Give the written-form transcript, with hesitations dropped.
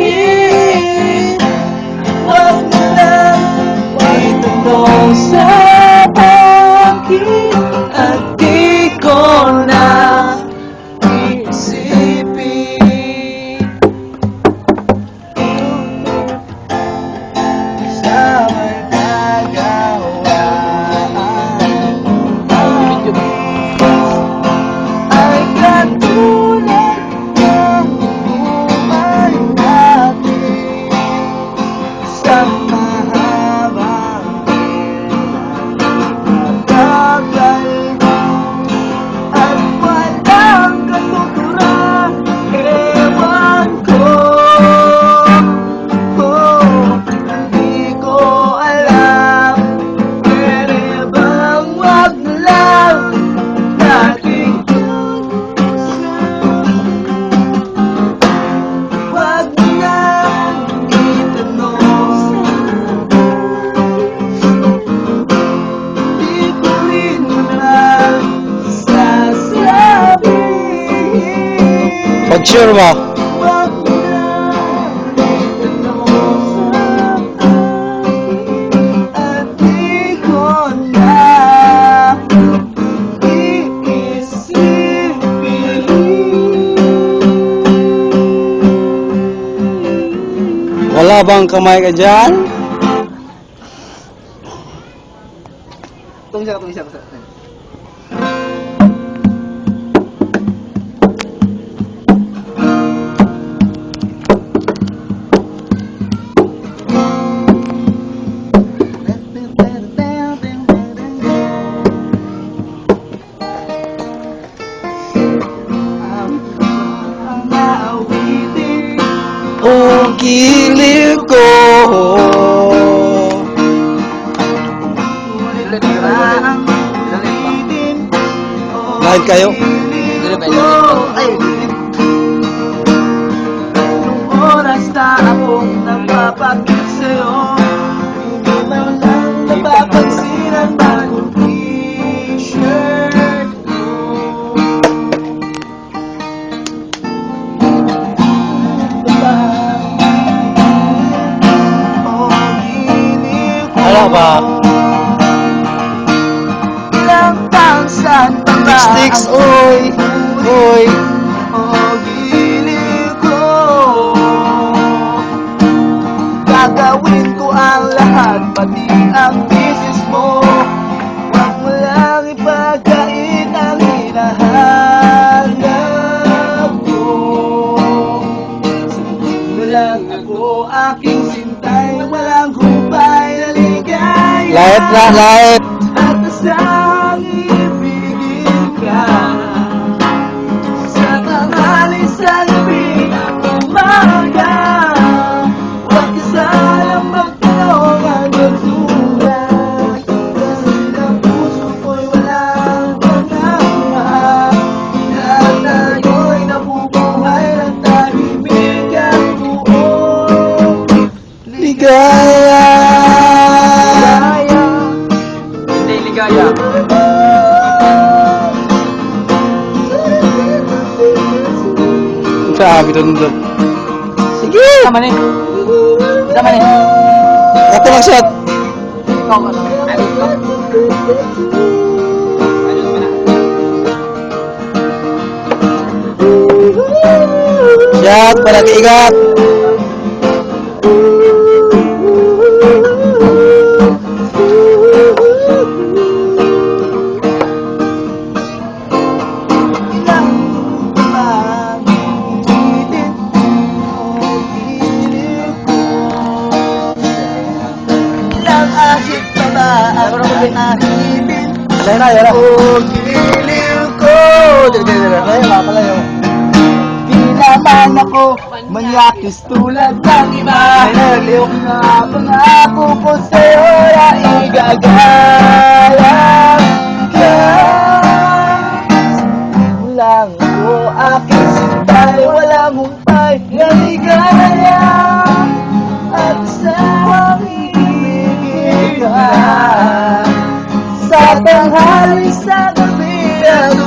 sasabihin. Huwag mo lang itanong sa akin at di ko na isipin. Sa may nagawa ay katulad ng buhay natin sa mahabang tagal at walang katuturan. Ewan ko, hindi ko alam. Pwede bang wag na lang nating wag mo nang itanong, di ko rin naman sasabihin. Pag sure mo, Wag mo nang itanong sa akin at di ko na iisipin. wala bang kamay ka dyan? Tungsa. O giliw ko. Live kayo? Nung oras na akong napapakit sa'yo, hindi man lang napapansin ang bagong t-shirt mo. Wala ba? Ilang taon saan pa ba Sticks, ang oy! Oy! o giliw ko? Gagawin ko ang lahat, pati ang misis mo. Huwag mo lang ipagkait ang hinahanap ko. Sundin mo lang ako, aking sintay, walang humpay na ligaya. Live na, live! At asang ibigin ka sa tanghali, sa gabi at umaga. Huwag ka sanang magtanong hanggang sulat, kasi ang puso ko'y walang pangamba. Lahat tayo'y nabubuhay ng tahimik at buong Ligaya! Hindi ligaya. Sabi doon. Sige! Sama ni. Sama ni. Ako lang shot. Ikaw ka lang. Ayos ka. Ayos ka na. Shot, palagi ingat! Yara. O giliw ko. Ay, mapalayo. Di naman ako manyakis tulad ng iba. Naliw na pangako ko sa'yo na igagalang ka. Walang ako aking sintay, walang humpay na ligaya. At sa ibig ka sa tanghali, sa gabi at